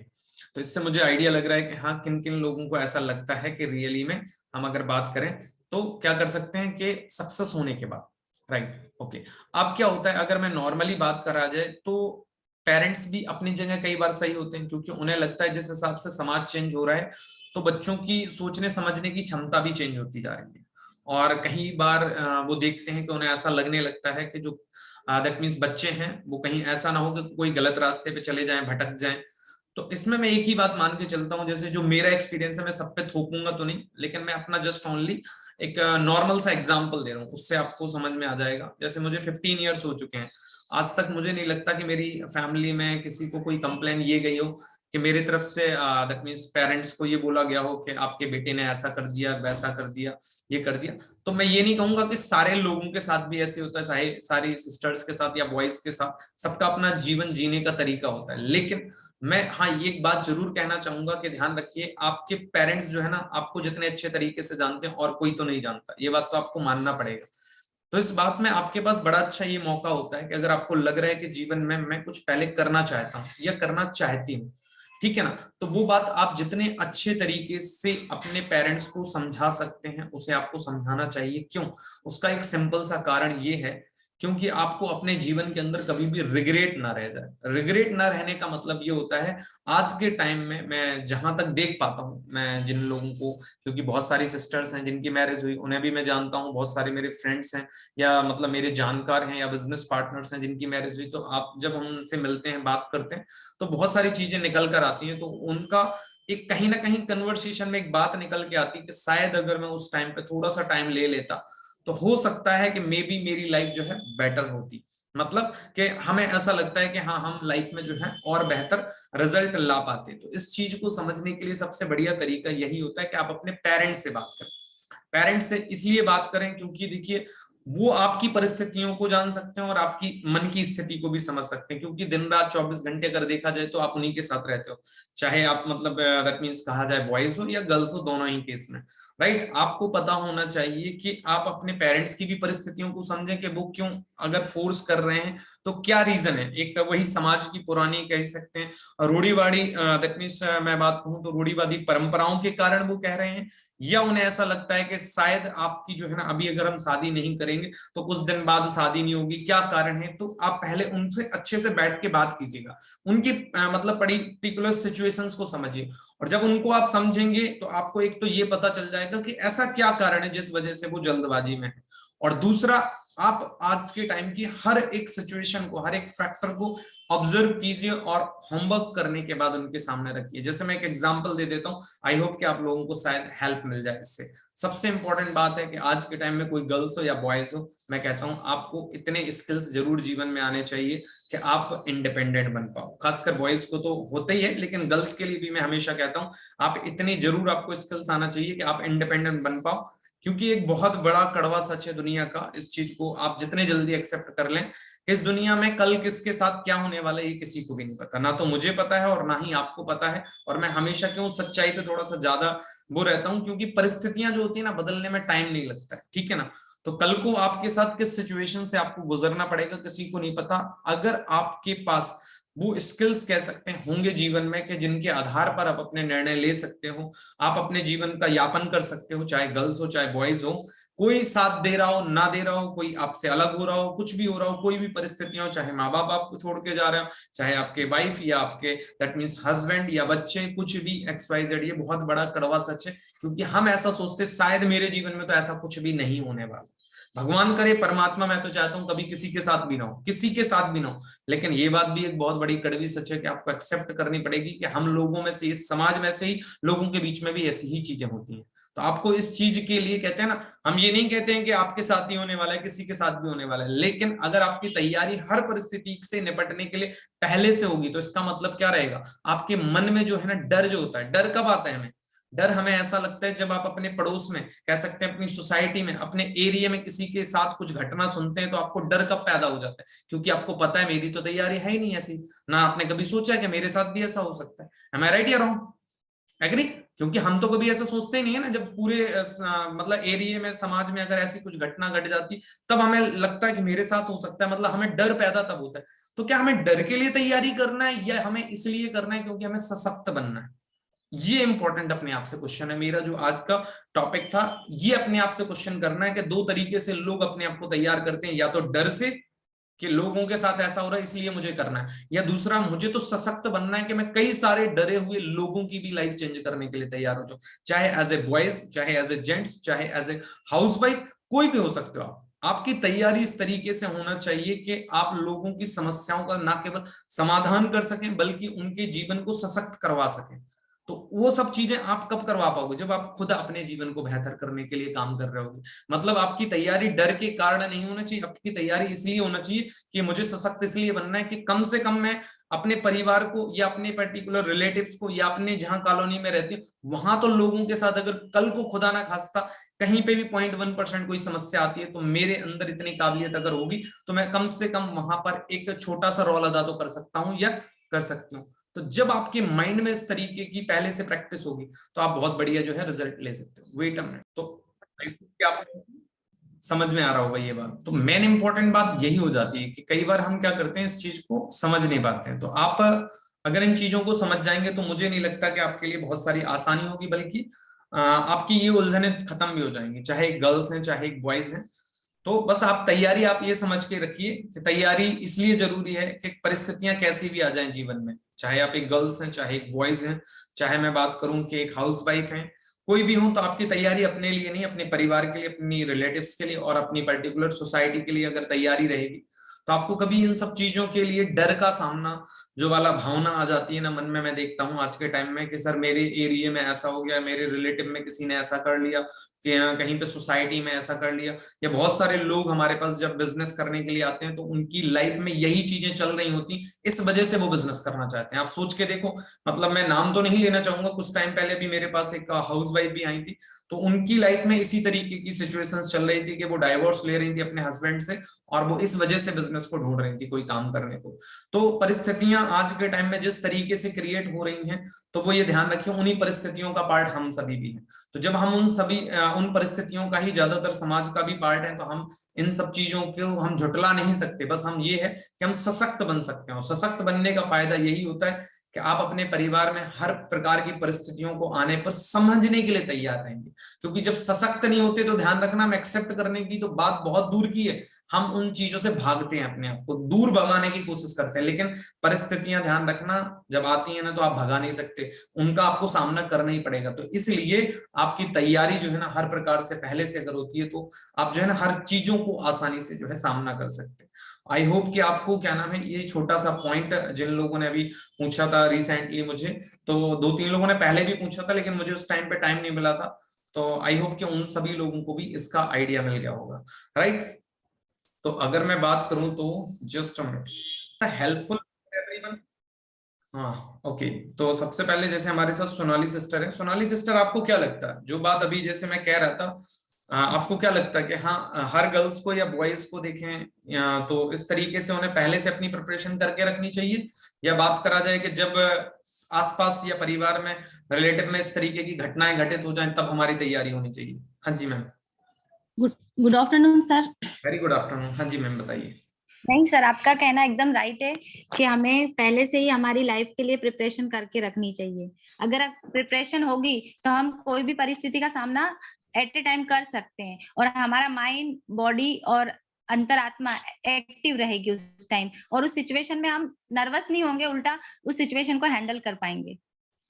तो इससे मुझे आइडिया लग रहा है कि हाँ किन किन लोगों को ऐसा लगता है कि रियली में हम अगर बात करें तो क्या कर सकते हैं कि सक्सेस होने के बाद, राइट। ओके, अब क्या होता है अगर मैं नॉर्मली बात करा जाए तो पेरेंट्स भी अपनी जगह कई बार सही होते हैं, क्योंकि उन्हें लगता है जिस हिसाब से समाज चेंज हो रहा है तो बच्चों की सोचने समझने की क्षमता भी चेंज होती जा रही है। और कई बार वो देखते हैं कि उन्हें ऐसा लगने लगता है कि जो दैट मीन्स बच्चे हैं वो कहीं ऐसा ना हो कि कोई गलत रास्ते पे चले जाएं, भटक जाएं। तो इसमें मैं एक ही बात मान के चलता हूं, जैसे जो मेरा एक्सपीरियंस है, मैं सब पे थोपूंगा तो नहीं, लेकिन मैं अपना जस्ट ओनली एक नॉर्मल सा एग्जांपल दे रहा हूँ, उससे आपको समझ में आ जाएगा। जैसे मुझे 15 इयर्स हो चुके हैं, आज तक मुझे नहीं लगता कि मेरी फैमिली में किसी को कोई कंप्लेन ये गई हो कि मेरी तरफ से दैट मीन्स पेरेंट्स को ये बोला गया हो कि आपके बेटे ने ऐसा कर दिया, वैसा कर दिया, ये कर दिया। तो मैं ये नहीं कहूंगा कि सारे लोगों के साथ भी ऐसे होता है, चाहे सारी सिस्टर्स के साथ या बॉयज के साथ, सबका अपना जीवन जीने का तरीका होता है। लेकिन मैं हाँ ये एक बात जरूर कहना चाहूंगा कि ध्यान रखिए, आपके पेरेंट्स जो है ना आपको जितने अच्छे तरीके से जानते हैं और कोई तो नहीं जानता, ये बात तो आपको मानना पड़ेगा। तो इस बात में आपके पास बड़ा अच्छा ये मौका होता है कि अगर आपको लग रहा है कि जीवन में मैं कुछ पहले करना चाहता हूँ या करना चाहती हूँ, ठीक है ना, तो वो बात आप जितने अच्छे तरीके से अपने पेरेंट्स को समझा सकते हैं उसे आपको समझाना चाहिए। क्यों? उसका एक सिंपल सा कारण ये है, क्योंकि आपको अपने जीवन के अंदर कभी भी रिग्रेट ना रह जाए। रिग्रेट ना रहने का मतलब ये होता है, आज के टाइम में मैं जहां तक देख पाता हूँ, मैं जिन लोगों को, क्योंकि बहुत सारी सिस्टर्स हैं जिनकी मैरिज हुई, उन्हें भी मैं जानता हूँ, बहुत सारे मेरे फ्रेंड्स हैं या मतलब मेरे जानकार हैं या बिजनेस पार्टनर्स हैं जिनकी मैरिज हुई, तो आप जब हम उनसे मिलते हैं, बात करते हैं, तो बहुत सारी चीजें निकल कर आती हैं। तो उनका एक कहीं ना कहीं कन्वर्सेशन में एक बात निकल के आती है कि शायद अगर मैं उस टाइम पे थोड़ा सा टाइम ले लेता तो हो सकता है कि मे बी मेरी लाइफ जो है बेटर होती। मतलब कि हमें ऐसा लगता है कि हाँ, हम लाइफ में जो है और बेहतर रिजल्ट ला पाते। तो इस चीज को समझने के लिए सबसे बढ़िया तरीका यही होता है कि आप अपने पेरेंट्स से बात करें। पेरेंट्स से इसलिए बात करें क्योंकि देखिए, वो आपकी परिस्थितियों को जान सकते हैं और आपकी मन की स्थिति को भी समझ सकते हैं, क्योंकि दिन रात 24 घंटे अगर देखा जाए तो आप उन्हीं के साथ रहते हो। चाहे आप मतलब दैट मीन्स कहा जाए बॉयज हो या गर्ल्स हो, दोनों ही केस में, राइट। आपको पता होना चाहिए कि आप अपने पेरेंट्स की भी परिस्थितियों को समझें कि वो क्यों अगर फोर्स कर रहे हैं तो क्या रीजन है। एक वही समाज की पुरानी कह सकते हैं रूढ़िवादी, दैट मीन्स मैं बात कहूं तो रूढ़िवादी परंपराओं के कारण वो कह रहे हैं, या उन्हें ऐसा लगता है कि शायद आपकी जो है ना, अभी अगर हम शादी नहीं करेंगे तो कुछ दिन बाद शादी नहीं होगी, क्या कारण है। तो आप पहले उनसे अच्छे से बैठ के बात कीजिएगा, उनकी मतलब पर्टिकुलर सिचुएशंस को समझिए। और जब उनको आप समझेंगे तो आपको एक तो ये पता चल जाएगा कि ऐसा क्या कारण है जिस वजह से वो जल्दबाजी में है। और दूसरा, आप आज के टाइम की हर एक सिचुएशन को, हर एक फैक्टर को ऑब्जर्व कीजिए और होमवर्क करने के बाद उनके सामने रखिए। जैसे मैं एक एग्जांपल दे देता हूं, आई होप कि आप लोगों को शायद हेल्प मिल जाए इससे। सबसे इंपॉर्टेंट बात है कि आज के टाइम में कोई गर्ल्स हो या बॉयज हो, मैं कहता हूं आपको इतने स्किल्स जरूर जीवन में आने चाहिए कि आप इंडिपेंडेंट बन पाओ। खासकर बॉयज को तो होते ही है, लेकिन गर्ल्स के लिए भी मैं हमेशा कहता हूं आप इतनी जरूर आपको स्किल्स आना चाहिए कि आप इंडिपेंडेंट बन पाओ। क्योंकि एक बहुत बड़ा कड़वा सच है दुनिया का, इस चीज को आप जितने जल्दी एक्सेप्ट कर लें, इस दुनिया में कल किसके साथ क्या होने वाला है ये किसी को भी नहीं पता, ना तो मुझे पता है और ना ही आपको पता है। और मैं हमेशा क्यों सच्चाई पे थोड़ा सा ज्यादा वो रहता हूँ, क्योंकि परिस्थितियां जो होती है ना, बदलने में टाइम नहीं लगता है, ठीक है ना। तो कल को आपके साथ किस सिचुएशन से आपको गुजरना पड़ेगा किसी को नहीं पता। अगर आपके पास वो स्किल्स कह सकते हैं होंगे जीवन में कि जिनके आधार पर आप अपने निर्णय ले सकते हो, आप अपने जीवन का यापन कर सकते हो, चाहे गर्ल्स हो चाहे बॉयज हो, कोई साथ दे रहा हो ना दे रहा हो, कोई आपसे अलग हो रहा हो, कुछ भी हो रहा हो, कोई भी परिस्थितियां हो, चाहे माँ बाप आपको छोड़ के जा रहे हो, चाहे आपके वाइफ या आपके दैट मीन्स हस्बैंड या बच्चे, कुछ भी एक्स वाई जेड, ये बहुत बड़ा कड़वा सच है। क्योंकि हम ऐसा सोचते शायद मेरे जीवन में तो ऐसा कुछ भी नहीं होने वाला, भगवान करे, परमात्मा, मैं तो चाहता हूं कभी किसी के साथ भी ना हो, किसी के साथ भी ना हो। लेकिन ये बात भी एक बहुत बड़ी कड़वी सच है कि आपको एक्सेप्ट करनी पड़ेगी कि हम लोगों में से, इस समाज में से ही लोगों के बीच में भी ऐसी ही चीजें होती हैं। तो आपको इस चीज के लिए कहते हैं ना, हम ये नहीं कहते हैं कि आपके साथ ही होने वाला है, किसी के साथ भी होने वाला है, लेकिन अगर आपकी तैयारी हर परिस्थिति से निपटने के लिए पहले से होगी तो इसका मतलब क्या रहेगा, आपके मन में जो है ना डर जो होता है, डर कब आता है हमें, डर हमें ऐसा लगता है जब आप अपने पड़ोस में, कह सकते हैं अपनी सोसाइटी में, अपने एरिया में किसी के साथ कुछ घटना सुनते हैं तो आपको डर कब पैदा हो जाता है, क्योंकि आपको पता है मेरी तो तैयारी है ही नहीं ऐसी, ना आपने कभी सोचा कि मेरे साथ भी ऐसा हो सकता है। एम आई राइट या रॉन्ग? एग्री? क्योंकि हम तो कभी ऐसा सोचते ही नहीं है ना, जब पूरे मतलब एरिया में, समाज में अगर ऐसी कुछ घटना घट जाती तब हमें लगता है कि मेरे साथ हो सकता है, मतलब हमें डर पैदा तब होता है। तो क्या हमें डर के लिए तैयारी करना है या हमें इसलिए करना है क्योंकि हमें सशक्त बनना है? ये इंपॉर्टेंट अपने आप से क्वेश्चन है। मेरा जो आज का टॉपिक था, ये अपने आप से क्वेश्चन करना है कि दो तरीके से लोग अपने आप को तैयार करते हैं, या तो डर से कि लोगों के साथ ऐसा हो रहा है इसलिए मुझे करना है, या दूसरा मुझे तो सशक्त बनना है कि मैं कई सारे डरे हुए लोगों की भी लाइफ चेंज करने के लिए तैयार हो जाऊं, चाहे एज ए बॉयज, चाहे एज ए जेंट्स, चाहे एज ए हाउसवाइफ, कोई भी हो सकते हो आप। आपकी तैयारी इस तरीके से होना चाहिए कि आप लोगों की समस्याओं का ना केवल समाधान कर सकें बल्कि उनके जीवन को सशक्त करवा सकें। तो वो सब चीजें आप कब करवा पाओगे, जब आप खुद अपने जीवन को बेहतर करने के लिए काम कर रहे होगे। मतलब आपकी तैयारी डर के कारण नहीं होना चाहिए, आपकी तैयारी इसलिए होना चाहिए कि मुझे सशक्त इसलिए बनना है कि कम से कम मैं अपने परिवार को या अपने पर्टिकुलर रिलेटिव्स को या अपने जहां कॉलोनी में रहती हूँ वहां तो लोगों के साथ अगर कल को खुदा ना खास्ता कहीं पे भी 0.1% कोई समस्या आती है तो मेरे अंदर इतनी काबिलियत अगर होगी तो मैं कम से कम वहां पर एक छोटा सा रोल अदा तो कर सकता हूँ या कर सकती हूँ। तो जब आपके माइंड में इस तरीके की पहले से प्रैक्टिस होगी तो आप बहुत बढ़िया जो है रिजल्ट ले सकते हो। Wait a minute. तो समझ में आ रहा होगा ये बात। तो मेन इंपॉर्टेंट बात यही हो जाती है कि कई बार हम क्या करते हैं, इस चीज को समझ नहीं पाते हैं। तो आप अगर इन चीजों को समझ जाएंगे तो मुझे नहीं लगता कि आपके लिए बहुत सारी आसानी होगी, बल्कि आपकी ये उलझने खत्म भी हो जाएंगी, चाहे एक गर्ल्स हैं चाहे एक बॉयज हैं। तो बस आप तैयारी, आप ये समझ के रखिए कि तैयारी इसलिए जरूरी है कि परिस्थितियां कैसी भी आ जाएं जीवन में, चाहे आप एक गर्ल्स हैं चाहे एक बॉयज हैं, चाहे मैं बात करूं कि एक हाउस वाइफ है, कोई भी हो, तो आपकी तैयारी अपने लिए नहीं, अपने परिवार के लिए, अपनी रिलेटिव्स के लिए और अपनी पर्टिकुलर सोसाइटी के लिए अगर तैयारी रहेगी, तो आपको कभी इन सब चीजों के लिए डर का सामना, जो वाला भावना आ जाती है ना मन में, मैं देखता हूँ आज के टाइम में कि सर मेरे एरिया में ऐसा हो गया, मेरे रिलेटिव में किसी ने ऐसा कर लिया, कि कहीं पे सोसाइटी में ऐसा कर लिया, या बहुत सारे लोग हमारे पास जब बिजनेस करने के लिए आते हैं तो उनकी लाइफ में यही चीजें चल रही होती, इस वजह से वो बिजनेस करना चाहते हैं। आप सोच के देखो, मतलब मैं नाम तो नहीं लेना चाहूंगा, कुछ टाइम पहले भी मेरे पास एक हाउस वाइफ भी आई थी, तो उनकी लाइफ में इसी तरीके की सिचुएशंस चल रही थी कि वो डाइवोर्स ले रही थी अपने हस्बैंड से, और वो इस वजह से बिजनेस को ढूंढ रही थी कोई काम करने को। तो परिस्थितियां आज के टाइम में जिस तरीके से क्रिएट हो रही हैं, तो वो ये ध्यान रखिए उन्हीं परिस्थितियों का पार्ट हम सभी भी हैं। तो जब हम उन परिस्थितियों का ही ज्यादातर समाज का भी पार्ट है, तो हम इन सब चीजों को हम झुटला नहीं सकते। बस हम ये है कि हम सशक्त बन सकते हैं, और सशक्त बनने का फायदा यही होता है कि आप अपने परिवार में हर प्रकार की परिस्थितियों को आने पर समझने के लिए तैयार रहेंगे। क्योंकि जब सशक्त नहीं होते तो ध्यान रखना, हम एक्सेप्ट करने की तो बात बहुत दूर की है, हम उन चीजों से भागते हैं, अपने आप को दूर भगाने की कोशिश करते हैं। लेकिन परिस्थितियां, ध्यान रखना, जब आती है ना तो आप भगा नहीं सकते, उनका आपको सामना करना ही पड़ेगा। तो इसलिए आपकी तैयारी जो है ना हर प्रकार से पहले से अगर होती है, तो आप जो है ना हर चीजों को आसानी से जो है सामना कर सकते हैं। आई होप कि आपको क्या नाम है, ये छोटा सा पॉइंट, जिन लोगों ने अभी पूछा था रिसेंटली मुझे, तो 2-3 लोगों ने पहले भी पूछा था लेकिन मुझे उस टाइम पे टाइम नहीं मिला था, तो आई होप कि उन सभी लोगों को भी इसका आइडिया मिल गया होगा, राइट। तो अगर मैं बात करूं तो जस्ट हेल्पफुल एवरीवन। हाँ ओके। तो सबसे पहले जैसे हमारे साथ सोनाली सिस्टर है, सोनाली सिस्टर आपको क्या लगता है, जो बात अभी जैसे मैं कह रहा था, आपको क्या लगता है कि हाँ हर गर्ल्स को या बॉयज को देखें, या तो इस तरीके से उन्हें पहले से अपनी प्रिपरेशन करके रखनी चाहिए, या बात करा जाए कि जब आसपास या परिवार में, रिलेटिव में इस तरीके की घटनाएं घटित हो जाएं तब हमारी तैयारी होनी चाहिए? हाँ जी ma'am. Good good afternoon sir. Very good afternoon. हाँ जी मैम बताइए। नहीं सर, आपका कहना एकदम राइट है कि हमें पहले से ही हमारी लाइफ के लिए प्रिपरेशन करके रखनी चाहिए। अगर प्रिपरेशन होगी तो हम कोई भी परिस्थिति का सामना एट ए टाइम कर सकते हैं, और हमारा माइंड, बॉडी और अंतरात्मा एक्टिव रहेगी उस टाइम, और उस सिचुएशन में हम नर्वस नहीं होंगे, उल्टा उस सिचुएशन को हैंडल कर पाएंगे।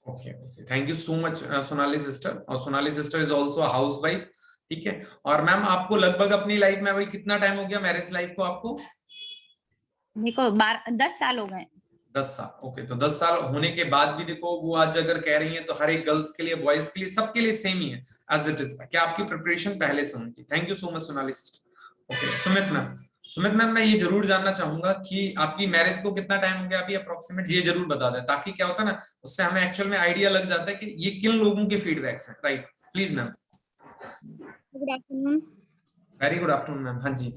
Okay okay, thank you so much Sonali sister. और Sonali sister is also housewife, ठीक है। और मैम आपको लगभग अपनी लाइफ में वही कितना टाइम हो गया, मैरिज लाइफ को आपको? देखो 10 साल हो गए। 10 साल। ओके, तो 10 साल होने के बाद भी देखो वो आज अगर कह रही हैं तो हर एक गर्ल्स के लिए, बॉयज के लिए, सबके लिए सेम ही है एज इट इज, क्या आपकी प्रिपरेशन पहले से होनी थी। Thank you so much Sonali sister. Okay Sumit ma'am, Sumit ma'am मैं ये जरूर जानना चाहूंगा कि आपकी मैरिज को कितना टाइम हो गया अभी अप्रोक्सीमेट, ये जरूर बता दें, ताकि क्या होता है ना, उससे हमें एक्चुअल में आइडिया लग जाता है कि ये किन लोगों के फीडबैक्स हैं, right. Please ma'am. Good afternoon. Very good afternoon ma'am. हाँ जी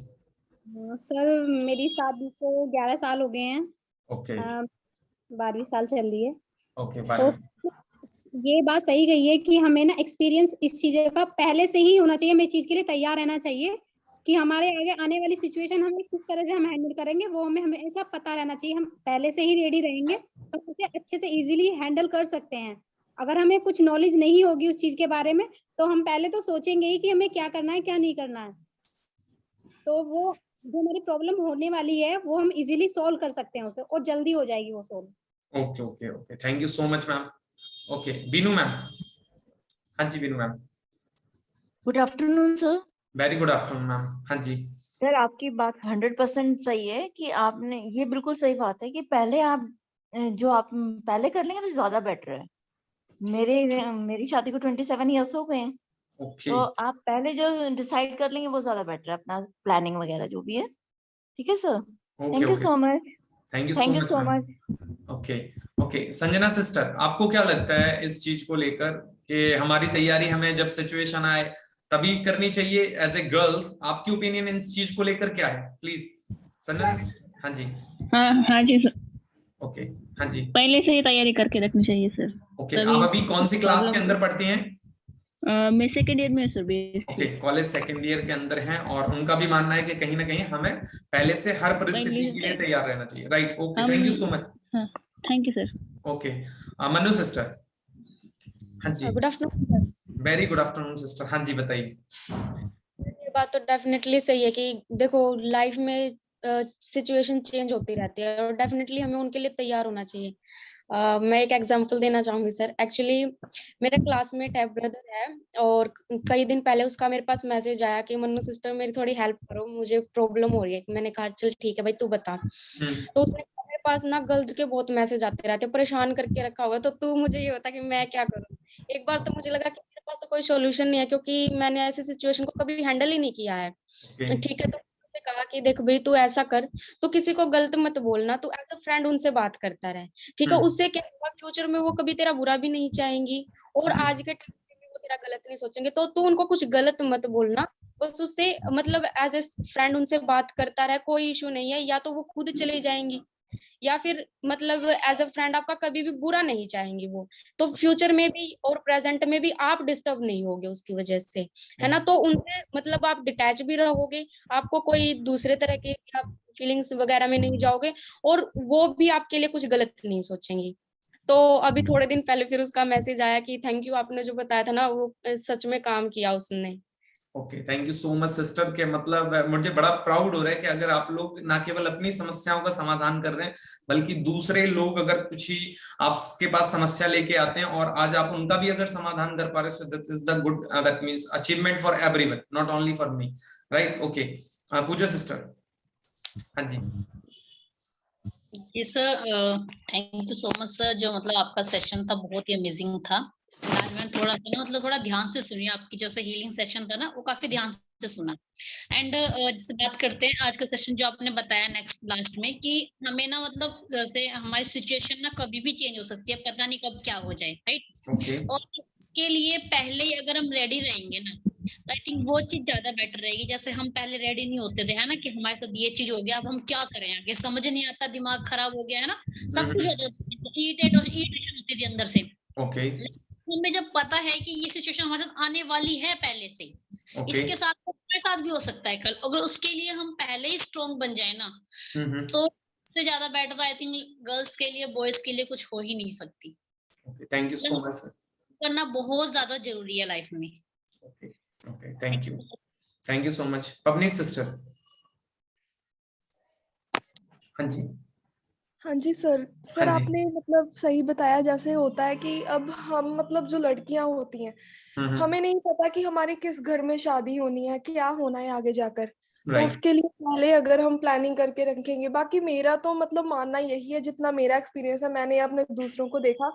सर मेरी शादी को 11 साल हो गए हैं। ओके 12वीं साल चल रही है। ओके। तो ये बात सही गई है कि हमें ना एक्सपीरियंस इस चीज का पहले से ही होना चाहिए, हमें इस चीज के लिए तैयार रहना चाहिए कि हमारे आगे आने वाली सिचुएशन हमें किस तरह से हम हैंडल करेंगे, वो हमें हमेशा पता रहना चाहिए। हम पहले से ही रेडी रहेंगे तो उसे अच्छे से इजीली हैंडल कर सकते हैं। अगर हमें कुछ नॉलेज नहीं होगी उस चीज के बारे में, तो हम पहले तो सोचेंगे ही कि हमें क्या करना है क्या नहीं करना है, तो वो जो हमारी प्रॉब्लम होने वाली है वो हम इजीली सॉल्व कर सकते हैं उसे, और जल्दी हो जाएगी वो solve. Okay okay okay, thank you so much ma'am. Okay Binu ma'am. हाँ जी Binu ma'am. Good afternoon sir. Very good afternoon ma'am. हाँ जी सर आपकी बात 100% सही है कि आपने, ये बिल्कुल सही बात है कि पहले आप जो आप पहले कर लेंगे तो ज्यादा बेटर है। मेरी शादी को 27 ईयर्स हो गए हैं। ओके तो आप पहले जो डिसाइड कर लेंगे वो ज्यादा बेटर है, अपना प्लानिंग वगैरह जो भी है। ठीक है sir, thank you so much. Thank you thank you so so much. Much. Okay okay, Sanjana sister आपको क्या लगता है इस चीज को लेकर कि हमारी तैयारी हमें जब सिचुएशन आए तभी करनी चाहिए एज ए गर्ल्स, आपकी ओपिनियन इस चीज को लेकर क्या है प्लीज संजना? हाँ जी। हाँ जी सर। ओके हाँ जी, पहले से ही तैयारी करके रखनी चाहिए सर। ओके आप अभी कौन सी क्लास के अंदर पढ़ती हैं? मैं सेकेंड ईयर में sir. Okay, college second year के अंदर हैं और उनका भी मानना है कि कहीं ना कहीं हमें पहले से हर परिस्थिति के लिए तैयार रहना चाहिए, right? Okay, thank you so much. Thank you sir. Okay, Manu sister. हाँ जी, good afternoon. Very good afternoon sister. हाँ जी, बताइए। ये बात तो डेफिनेटली सही है कि देखो लाइफ में सिचुएशन चेंज होती रहती है और डेफिनेटली हमें उनके लिए तैयार होना चाहिए। मैं एक एग्जांपल देना चाहूंगी सर। एक्चुअली मेरा क्लासमेट है, ब्रदर है, और कई दिन पहले उसका मेरे पास मैसेज आया कि मन्नू सिस्टर मेरी थोड़ी हेल्प करो, मुझे प्रॉब्लम हो रही है। मैंने कहा चल ठीक है भाई, तू बता। तो उसने मेरे पास ना गर्ल्स के बहुत मैसेज आते रहते, परेशान करके रखा हुआ, तो तू मुझे ये बता कि मैं क्या करूँ। एक बार तो मुझे लगा कि मेरे पास तो कोई सॉल्यूशन नहीं है, क्योंकि मैंने ऐसी सिचुएशन को कभी हैंडल ही नहीं किया है। ठीक है, तो उससे कहा कि देख भाई तू ऐसा कर, तो किसी को गलत मत बोलना, तू एज अ फ्रेंड उनसे बात करता रहे, ठीक है। उससे क्या होगा, फ्यूचर में वो कभी तेरा बुरा भी नहीं चाहेंगी और आज के टाइम में भी वो तेरा गलत नहीं सोचेंगे। तो तू उनको कुछ गलत मत बोलना, बस उससे मतलब एज ए फ्रेंड उनसे बात करता रहे, कोई इशू नहीं है। या तो वो खुद चली जाएंगी या फिर मतलब एज अ फ्रेंड आपका कभी भी बुरा नहीं चाहेंगी वो, तो फ्यूचर में भी और प्रेजेंट में भी आप डिस्टर्ब नहीं होगे उसकी वजह से, है ना। तो उनसे मतलब आप डिटैच भी रहोगे, आपको कोई दूसरे तरह के आप फीलिंग्स वगैरह में नहीं जाओगे और वो भी आपके लिए कुछ गलत नहीं सोचेंगी। तो अभी थोड़े दिन पहले फिर उसका मैसेज आया कि थैंक यू, आपने जो बताया था ना वो सच में काम किया उसने। Okay, thank you so much sister. के मतलब मुझे बड़ा प्राउड हो रहा है कि अगर आप लोग ना केवल अपनी समस्याओं का समाधान कर रहे हैं, बल्कि दूसरे लोग अगर कुछ ही आपके पास समस्या लेके आते हैं और आज आप उनका भी अगर समाधान कर पा रहे हो, so that is the good, that means achievement for everyone, not only for me, right? Okay, Puja sister. हाँ जी। जी sir, thank you so much sir. जो मतलब आपका सेशन था बहुत ही अमेजिंग था। आज मैंने थोड़ा सा ना मतलब थोड़ा ध्यान से सुनी, आपकी जैसे हीलिंग सेशन था ना वो काफी ध्यान से सुना। एंड जैसे बात करते हैं आज का सेशन जो आपने बताया नेक्स्ट लास्ट में कि हमें ना मतलब जैसे हमारी सिचुएशन ना कभी भी चेंज हो सकती है, पता नहीं कब क्या हो जाए, राइट? और इसके लिए पहले ही अगर हम रेडी रहेंगे ना तो आई थिंक वो चीज ज्यादा बेटर रहेगी। जैसे हम पहले रेडी नहीं होते थे, है ना, कि हमारे साथ ये चीज हो गया, अब हम क्या करें आगे, समझ नहीं आता, दिमाग खराब हो गया, है ना, सब कुछ इरिटेशन होती थी अंदर से। ओके, हमें जब पता है कि ये सिचुएशन हमारे साथ आने वाली है पहले से, इसके साथ हमारे साथ भी हो सकता है कल, अगर उसके लिए हम पहले ही स्ट्रॉन्ग बन जाए ना तो इससे ज्यादा बेटर आई थिंक गर्ल्स के लिए बॉयज के लिए कुछ हो ही नहीं सकती। Thank you so much sir. करना बहुत ज्यादा जरूरी है लाइफ में। Okay, thank you so much. Pauni sister. हाँ जी। हाँ जी सर। सर हाँ जी। आपने मतलब सही बताया, जैसे होता है कि अब हम मतलब जो लड़कियां होती हैं, हमें नहीं पता कि हमारी किस घर में शादी होनी है, क्या होना है आगे जाकर, तो उसके लिए पहले अगर हम प्लानिंग करके रखेंगे। बाकी मेरा तो मतलब मानना यही है, जितना मेरा एक्सपीरियंस है, मैंने अपने दूसरों को देखा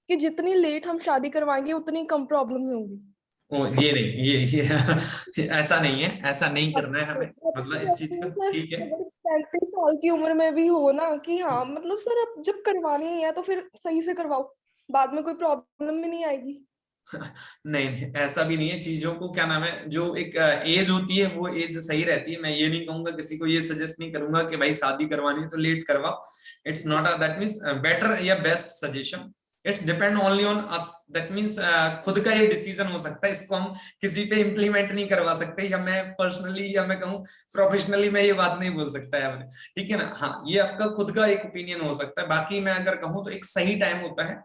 कि जितनी लेट हम शादी करवाएंगे उतनी कम प्रॉब्लम्स होंगी। ये नहीं, ये ऐसा नहीं है, ऐसा नहीं करना है हमें, मतलब इस चीज का, ठीक है। 35 साल की उम्र में भी हो ना कि हाँ मतलब सर अब जब करवानी ही है तो फिर सही से करवाओ, बाद में कोई प्रॉब्लम भी नहीं आएगी। नहीं, ऐसा भी नहीं है। चीजों को क्या नाम है, जो एक एज होती है वो एज सही रहती है। मैं ये नहीं कहूंगा, किसी को ये सजेस्ट नहीं करूंगा कि भाई शादी करवानी है तो लेट करवाओ। It's not a that means better या best suggestion, it's depend only on us. That means खुद का ये डिसीजन हो सकता है, इसको हम किसी पे इम्प्लीमेंट नहीं करवा सकते, या मैं पर्सनली या मैं कहूँ प्रोफेशनली मैं ये बात नहीं बोल सकता है आपने, ठीक है ना। हाँ, ये आपका खुद का एक ओपिनियन हो सकता है। बाकी मैं अगर कहूँ तो एक सही टाइम होता है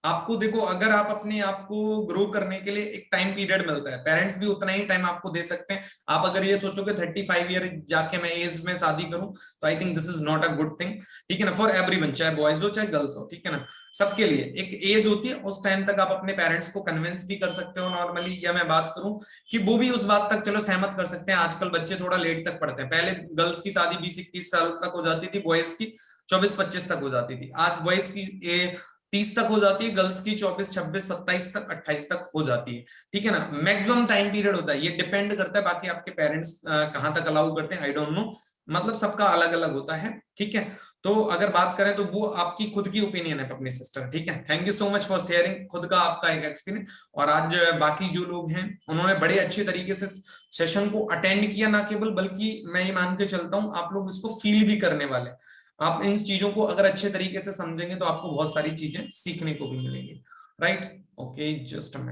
आपको। देखो, अगर आप अपने आप को ग्रो करने के लिए एक टाइम पीरियड मिलता है, पेरेंट्स भी उतना ही टाइम आपको दे सकते हैं। आप अगर ये सोचो कि 35 ईयर जाके मैं एज में शादी करूं, तो I think this is not a good thing, ठीक है ना, फॉर एवरीवन, चाहे बॉयज हो चाहे गर्ल्स हो, ठीक है ना। सबके लिए एक एज होती है, उस टाइम तक आप अपने पेरेंट्स को कन्विंस भी कर सकते हो नॉर्मली। या मैं बात करूं कि वो भी उस बात तक चलो सहमत कर सकते हैं। आजकल बच्चे थोड़ा लेट तक पढ़ते हैं, पहले गर्ल्स की शादी 20-21 साल तक हो जाती थी, बॉयज की 24-25 तक हो जाती थी। आज बॉयज की 30 तक हो जाती है, गर्ल्स की 24, 26, 27 तक, 28 तक हो जाती है, ठीक है ना। मैक्सिमम टाइम पीरियड होता है, ये डिपेंड करता है, बाकी आपके पेरेंट्स कहां तक अलाउ करते हैं आई डोंट नो, मतलब सबका अलग अलग होता है, ठीक है। तो अगर बात करें तो वो आपकी खुद की ओपिनियन है अपनी सिस्टर, ठीक है। Thank you so much for sharing खुद का आपका एक एक्सपीरियंस। और आज बाकी जो लोग हैं उन्होंने बड़े अच्छे तरीके से सेशन को अटेंड किया, ना केवल बल्कि मैं ये मान के चलता हूँ आप लोग इसको फील भी करने वाले। आप इन चीजों को अगर अच्छे तरीके से समझेंगे तो आपको बहुत सारी चीजें सीखने को भी मिलेंगी, right? Okay, just a minute.